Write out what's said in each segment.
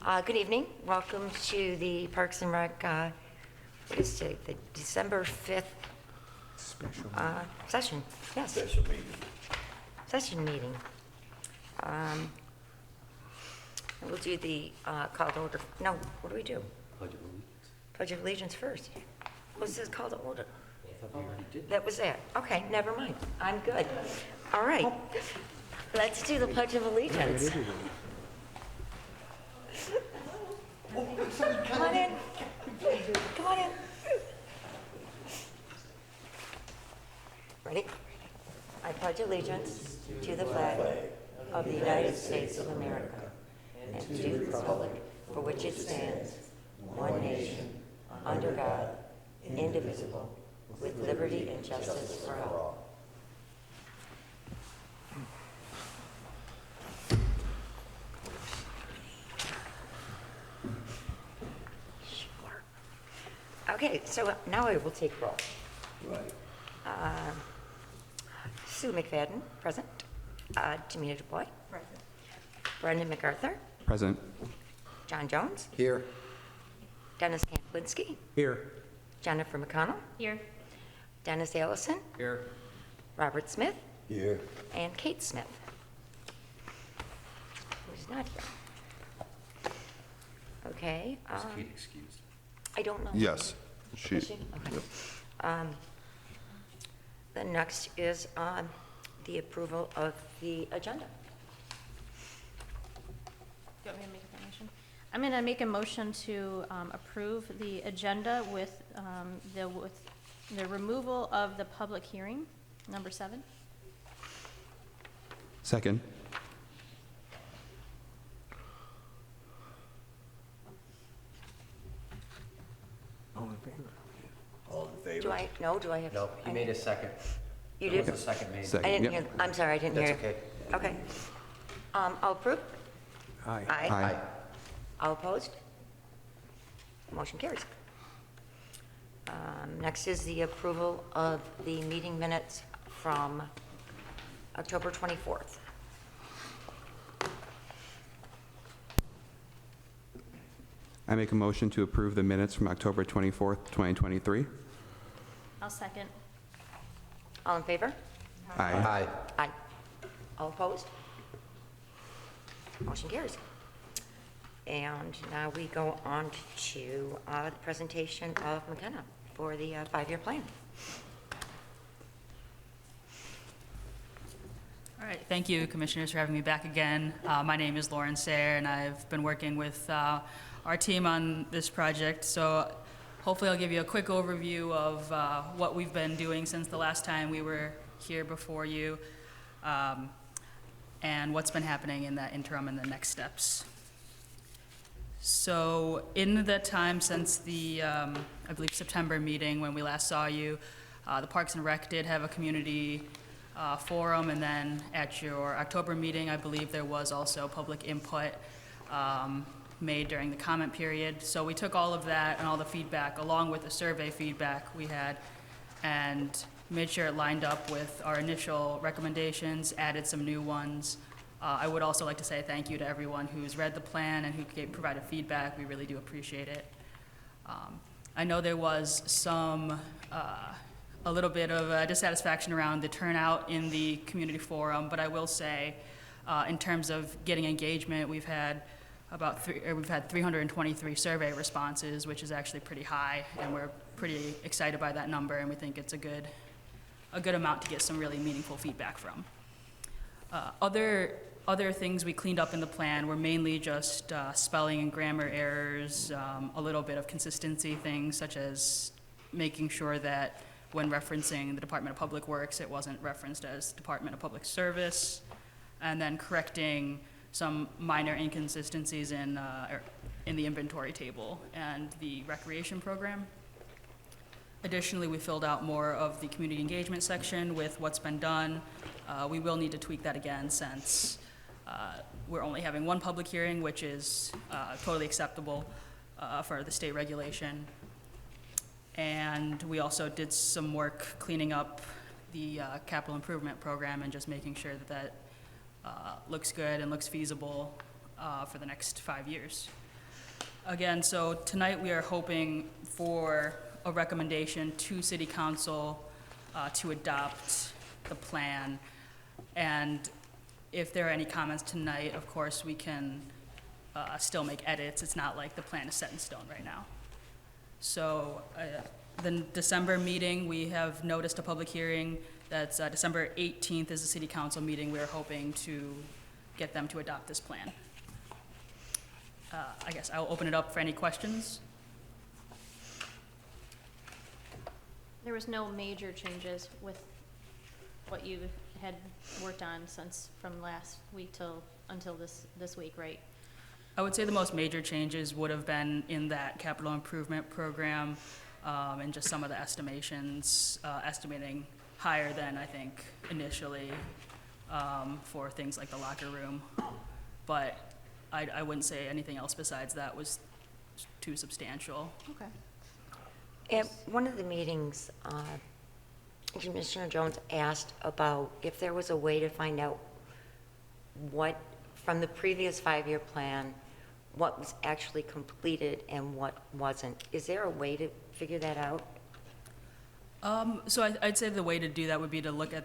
Good evening. Welcome to the Parks and Rec, what is it, the December 5th session. Yes, Special meeting. session meeting. We'll do the call to order. No, what do we do? Pledge of Allegiance first. What's this call to order? That was it. Okay, never mind. I'm good. All right. Let's do the Pledge of Allegiance. Come on in. Come on in. Ready? I pledge allegiance to the flag of the United States of America and to the republic for which it stands, one nation, under God, indivisible, with liberty and justice for all. Okay, so now I will take roll. Right. Sue McFadden, present. Tamina DuBois. Present. Brendan MacArthur. Present. John Jones. Here. Dennis Kamplinski. Here. Jennifer McConnell. Here. Dennis Allison. Here. Robert Smith. Here. And Kate Smith, who's not here. Okay. Is Kate excused? I don't know. Yes, she, Is she? Okay. The next is the approval of the agenda. Do you want me to make a motion? I'm going to make a motion to approve the agenda with the removal of the public hearing, number 7. Second. All in favor? Do I have? No, he made a second. You There did? was a second made. Second. I didn't Yep. hear, I'm sorry, I didn't hear. That's okay. Okay. All approved? Aye. Aye. All opposed? Motion carries. Next is the approval of the meeting minutes from October 24th. I make a motion to approve the minutes from October 24th, 2023. I'll second. All in favor? Aye. Aye. All opposed? Motion carries. And now we go on to the presentation of McKenna for the 5-year plan. All right, thank you, Commissioners, for having me back again. My name is Lauren Sayre, and I've been working with our team on this project. So hopefully I'll give you a quick overview of what we've been doing since the last time we were here before you, and what's been happening in that interim and the next steps. So in the time since the, I believe, September meeting when we last saw you, the Parks and Rec did have a community forum, and then at your October meeting, I believe there was also public input made during the comment period. So we took all of that and all the feedback, along with the survey feedback we had, and made sure it lined up with our initial recommendations, added some new ones. I would also like to say thank you to everyone who's read the plan and who provided feedback. We really do appreciate it. I know there was some, a little bit of dissatisfaction around the turnout in the community forum, but I will say, in terms of getting engagement, we've had 323 survey responses, which is actually pretty high, and we're pretty excited by that number, and we think it's a good amount to get some really meaningful feedback from. Other things we cleaned up in the plan were mainly just spelling and grammar errors, a little bit of consistency things, such as making sure that when referencing the Department of Public Works, it wasn't referenced as Department of Public Service, and then correcting some minor inconsistencies in the inventory table and the recreation program. Additionally, we filled out more of the community engagement section with what's been done. We will need to tweak that again since we're only having one public hearing, which is totally acceptable for the state regulation. And we also did some work cleaning up the capital improvement program and just making sure that that looks good and looks feasible for the next 5 years. Again, so tonight we are hoping for a recommendation to City Council to adopt the plan. And if there are any comments tonight, of course, we can still make edits. It's not like the plan is set in stone right now. So the December meeting, we have noticed a public hearing. That's December 18th is the City Council meeting. We're hoping to get them to adopt this plan. I guess I'll open it up for any questions. There was no major changes with what you had worked on since from last week until this week, right? I would say the most major changes would have been in that capital improvement program, and just some of the estimations, estimating higher than I think initially, for things like the locker room. But I wouldn't say anything else besides that was too substantial. Okay. At one of the meetings, Commissioner Jones asked about if there was a way to find out what, from the previous 5-year plan, what was actually completed and what wasn't. Is there a way to figure that out? So I'd say the way to do that would be to look at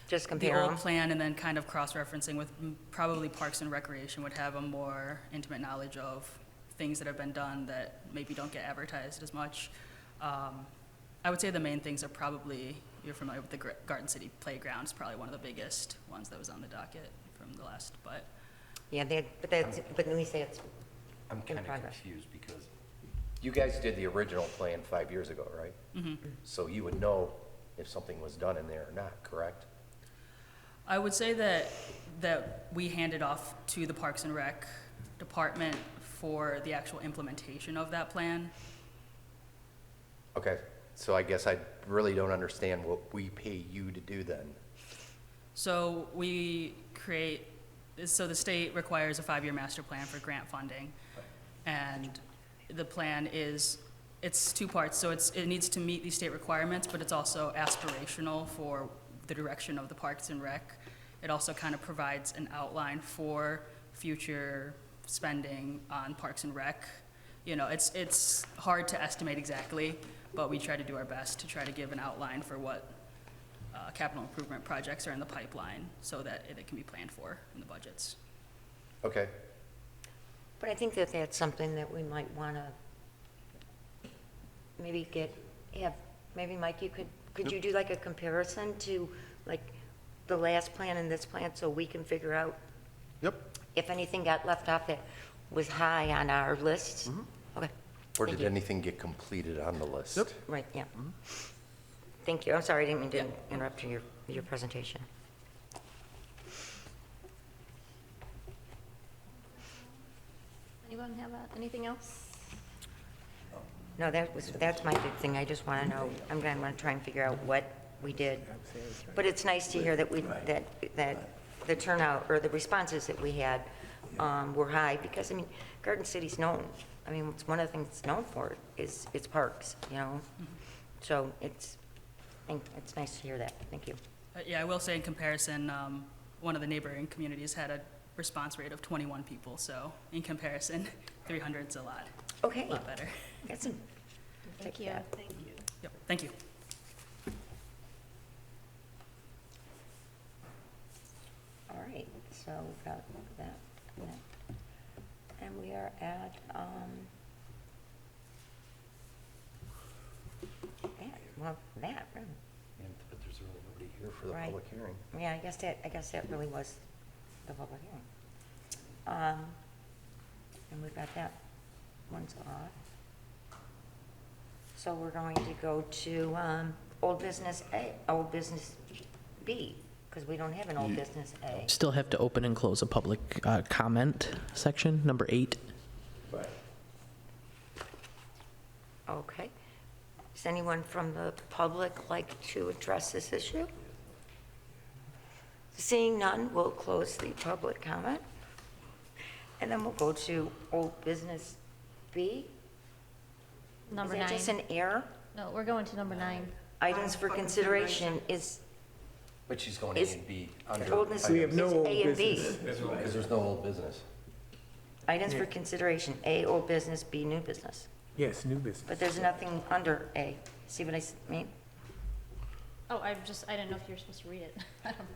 Just the compare old them? plan and then kind of cross-referencing with probably Parks and Recreation would have a more intimate knowledge of things that have been done that maybe don't get advertised as much. I would say the main things are probably, you're familiar with the Garden City Playground, it's probably one of the biggest ones that was on the docket from the last, but Yeah, but let me say it's I'm in kind of progress. confused because you guys did the original plan 5 years ago, right? So you would know if something was done in there or not, correct? I would say that we handed off to the Parks and Rec department for the actual implementation of that plan. Okay, so I guess I really don't understand what we pay you to do then. So so the state requires a 5-year master plan for grant funding. And the plan it's 2 parts. So it needs to meet these state requirements, but it's also aspirational for the direction of the Parks and Rec. It also kind of provides an outline for future spending on Parks and Rec. You know, it's hard to estimate exactly, but we try to do our best to try to give an outline for what capital improvement projects are in the pipeline so that it can be planned for in the budgets. Okay, But I think that that's something that we might want to maybe maybe Mike, could you do like a comparison to like the last plan and this plan so we can figure out Yep. if anything got left off that was high on our list? Okay, or Thank did you. anything get completed on the list? Yep. right, yeah. Thank you. I'm sorry, I didn't mean to interrupt your presentation. Anyone have anything else? No, that's my big thing. I just want to know, I'm going to try and figure out what we did. But it's nice to hear that that the turnout or the responses that we had were high because, I mean, Garden City's known, I mean, it's one of the things it's known for is its parks, you know? So it's nice to hear that. Thank you. Yeah, I will say in comparison, one of the neighboring communities had a response rate of 21 people, so in comparison, 300's a lot Okay. better. Got some. Thank take you. that. Yep, thank you. All right, so we've got that. And we are at, that, really. But there's really nobody here for the Right. public hearing. Yeah, I guess that really was the public hearing. And we've got that one's off. So we're going to go to old business B, because we don't have an old business A. Still have to open and close a public comment section, number 8. Right. Okay. Does anyone from the public like to address this issue? Seeing none, we'll close the public comment. And then we'll go to old business B. Number Is 9. that just an error? No, we're going to number 9. Items for consideration is, But she's going A Is- and B under. oldness We have no is old A and B. business. Because there's no old business. Items for consideration, A, old business, B, new business. Yes, new business. But there's nothing under A. See what I mean? Oh, I didn't know if you were supposed to read it,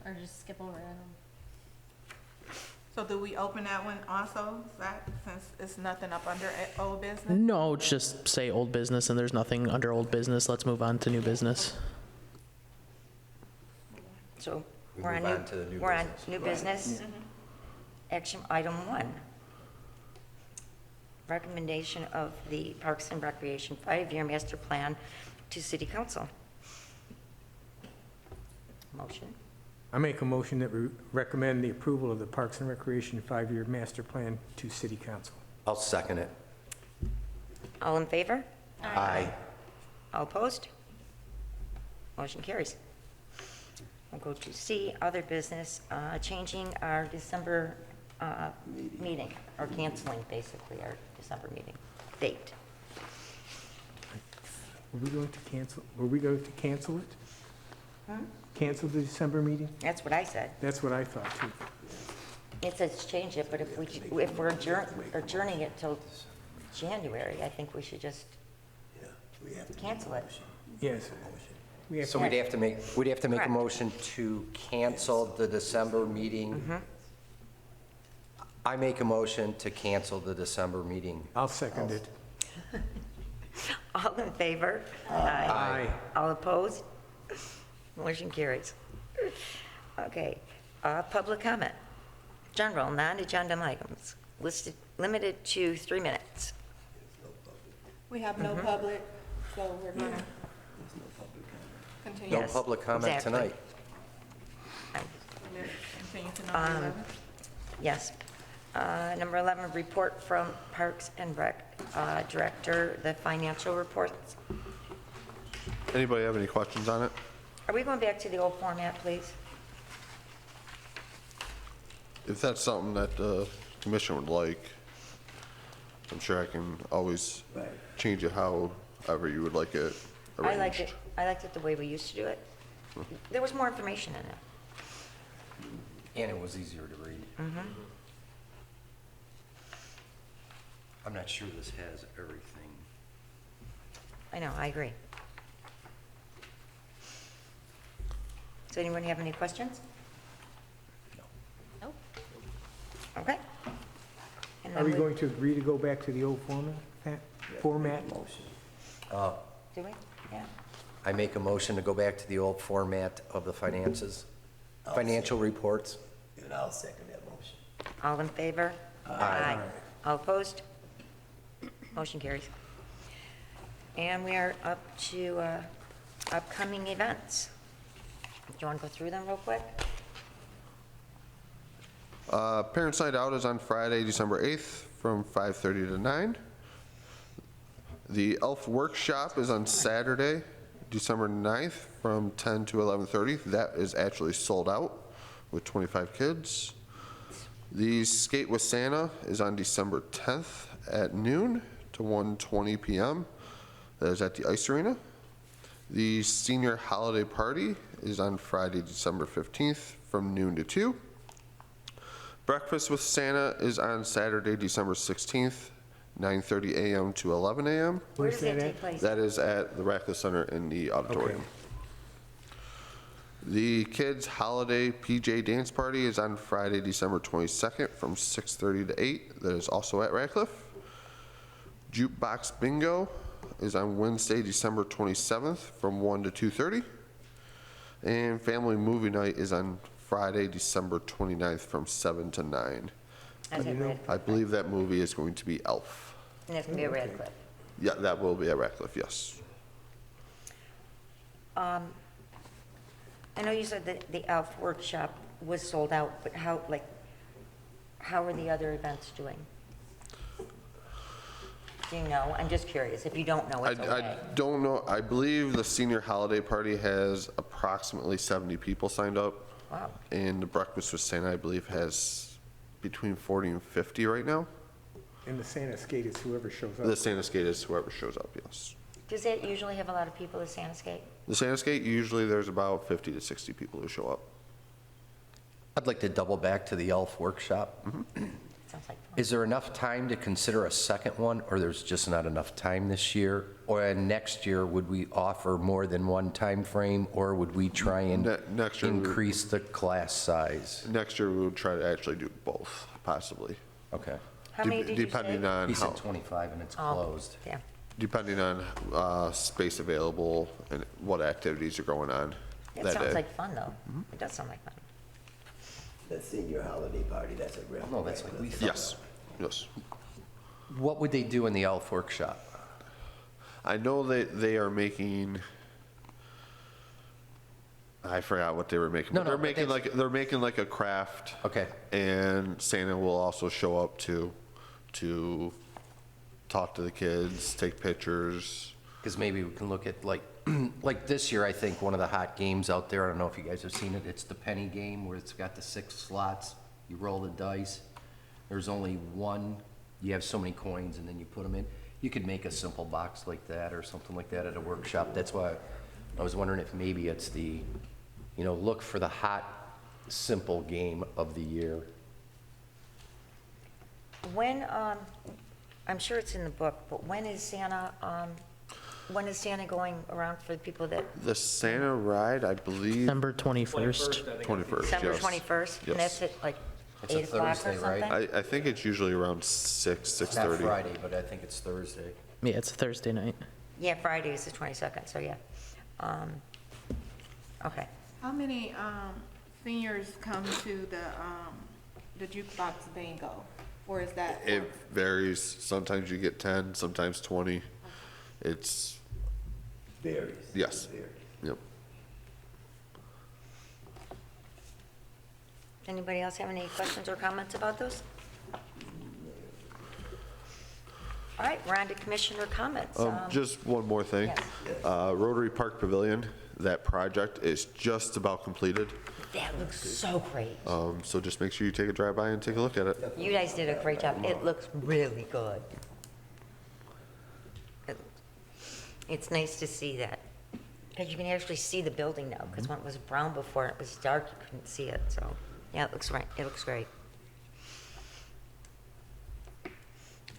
or just skip over it, I don't. So do we open that one also, Zach, since it's nothing up under old business? No, just say old business, and there's nothing under old business. Let's move on to new business. So We we're on move on to the new we're on business. new business. Action item 1. Recommendation of the Parks and Recreation 5-year master plan to city council. Motion. I make a motion that we recommend the approval of the Parks and Recreation 5-year master plan to city council. I'll second it. All in favor? Aye. All opposed? Motion carries. We'll go to C, other business, changing our December meeting, or canceling basically our December meeting date. Were we going to cancel it? Cancel the December meeting? That's what I said. That's what I thought too. It says change it, but if we're adjourning it till January, I think we should just cancel it. Yes. We have So we'd have to make Correct. a motion to cancel the December meeting. I make a motion to cancel the December meeting. I'll second it. All in favor? Aye. All opposed? Motion carries. Okay, public comment. General, non-agenda items, limited to 3 minutes. We have no public, so we're gonna continue. No Yes, public comment exactly. tonight. Continue to number 11. Yes. Number 11, report from Parks and Rec Director, the financial reports. Anybody have any questions on it? Are we going back to the old format, please? If that's something that the commission would like, I'm sure I can always change it however you would like it arranged. I liked it the way we used to do it. There was more information in it. And it was easier to read. I'm not sure this has everything. I know, I agree. Does anyone have any questions? Nope. Okay. And Are then we going to agree to go back to the old format? Do we? Yeah. I make a motion to go back to the old format of the financial reports. And I'll second that motion. All in favor? Aye. All opposed? Motion carries. And we are up to upcoming events. Do you want to go through them real quick? Parents' Night Out is on Friday, December 8th from 5:30 to 9. The Elf Workshop is on Saturday, December 9th from 10 to 11:30. That is actually sold out with 25 kids. The Skate with Santa is on December 10th at noon to 1:20 p.m. That is at the Ice Arena. The Senior Holiday Party is on Friday, December 15th from noon to 2. Breakfast with Santa is on Saturday, December 16th, 9:30 a.m. to 11 a.m. Where Where's does that that take at? place? That is at the Ratcliffe Center in the auditorium. The Kids Holiday PJ Dance Party is on Friday, December 22nd from 6:30 to 8. That is also at Ratcliffe. Jukebox Bingo is on Wednesday, December 27th from 1 to 2:30. And Family Movie Night is on Friday, December 29th from 7 to 9. As it read. I believe that movie is going to be Elf. And it's going to be a red clip. Yeah, that will be at Ratcliffe, yes. I know you said that the Elf Workshop was sold out, but how are the other events doing? Do you know? I'm just curious. If you don't know, it's okay. I don't know. I believe the Senior Holiday Party has approximately 70 people signed up. Wow. And the Breakfast with Santa, I believe, has between 40 and 50 right now. And the Santa Skate is whoever shows up. The Santa Skate is whoever shows up, yes. Does that usually have a lot of people at Santa Skate? The Santa Skate, usually there's about 50 to 60 people who show up. I'd like to double back to the Elf Workshop. sounds like fun. Is there enough time to consider a second one, or there's just not enough time this year? Or next year, would we offer more than one time frame, or would we try and Next year, increase the class size? next year we would try to actually do both, possibly. Okay. How many did you say? Depending on He how, said 25 and it's Oh, closed. Yeah. depending on space available and what activities are going on It that sounds day. like fun, though. It does sound like fun. The senior holiday party, that's a real. No, that's what we thought. Yes, yes. What would they do in the ELF workshop? I know that they are making, I forgot what they were making. No, but they're no, making that's- like, they're making like a craft. Okay. And Santa will also show up to talk to the kids, take pictures. Because maybe we can look at, like, like this year, I think one of the hot games out there, I don't know if you guys have seen it, it's the penny game where it's got the 6 slots. You roll the dice. There's only one, you have so many coins and then you put them in. You could make a simple box like that or something like that at a workshop. That's why I was wondering if maybe it's the, look for the hot, simple game of the year. When, I'm sure it's in the book, but when is Santa going around for the people that, The Santa ride, I believe, December 21st. 21st, December yes. 21st? And Yes. that's at like It's a 8 o'clock or Thursday, right? something? I think it's usually around 6, It's not 6:30. Friday, but I think it's Thursday. Yeah, it's a Thursday night. Yeah, Friday is the 22nd, so yeah. Okay. How many seniors come to the jukebox bingo? Or is that? It varies. Sometimes you get 10, sometimes 20. It's, Varies. yes, Varies. yep. Anybody else have any questions or comments about those? All right, we're on to commissioner comments. Just one more thing. Yes. Rotary Park Pavilion, that project is just about completed. That looks so great. So just make sure you take a drive by and take a look at it. You guys did a great job. It looks really good. It's nice to see that. Because you can actually see the building now, because when it was brown before, it was dark, you couldn't see it, so, yeah, it looks right, it looks great.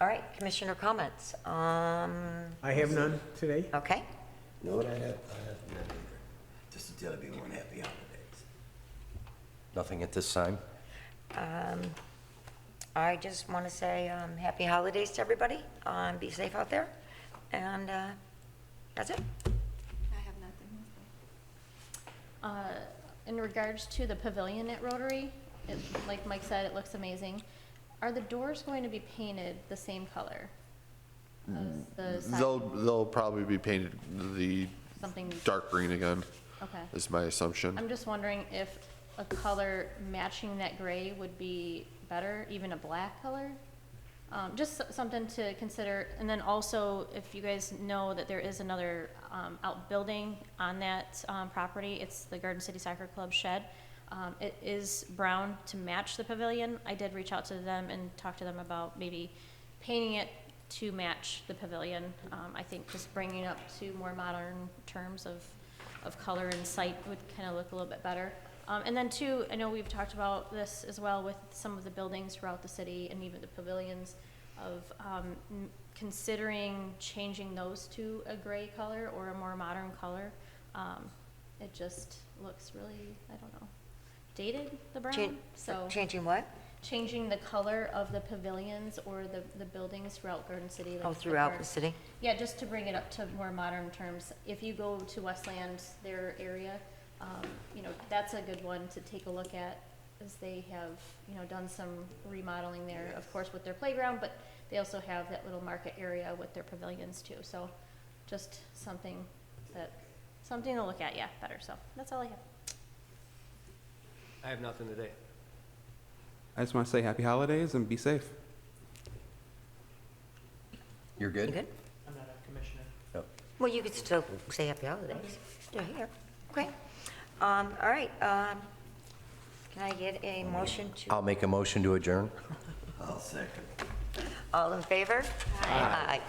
All right, commissioner comments. I have none today. Okay, No, I have none either. Just to tell everyone happy holidays. Nothing at this time? I just want to say happy holidays to everybody. Be safe out there, and that's it. I have nothing. In regards to the pavilion at Rotary, like Mike said, it looks amazing. Are the doors going to be painted the same color? as the sign? They'll probably be painted the Something, dark green again, okay. is my assumption. I'm just wondering if a color matching that gray would be better, even a black color? Just something to consider. And then also, if you guys know that there is another outbuilding on that property, it's the Garden City Soccer Club shed. It is brown to match the pavilion. I did reach out to them and talk to them about maybe painting it to match the pavilion. I think just bringing up to more modern terms of color and sight would kind of look a little bit better. And then two, I know we've talked about this as well with some of the buildings throughout the city and even the pavilions of considering changing those to a gray color or a more modern color. It just looks really, I don't know, dated, the brown, so. Changing what? Changing the color of the pavilions or the buildings throughout Garden City. like Oh, throughout the parks. city? Yeah, just to bring it up to more modern terms. If you go to Westland, their area, that's a good one to take a look at, as they have, done some remodeling there, of course, with their playground, but they also have that little market area with their pavilions too. So just something to look at, yeah, better. So that's all I have. I have nothing today. I just want to say happy holidays and be safe. You're good? You good? I'm not a commissioner. Yep. Well, you could still say happy holidays. Yeah, here. Okay. All right. Can I get a motion to? I'll make a motion to adjourn. I'll second. All in favor? Aye.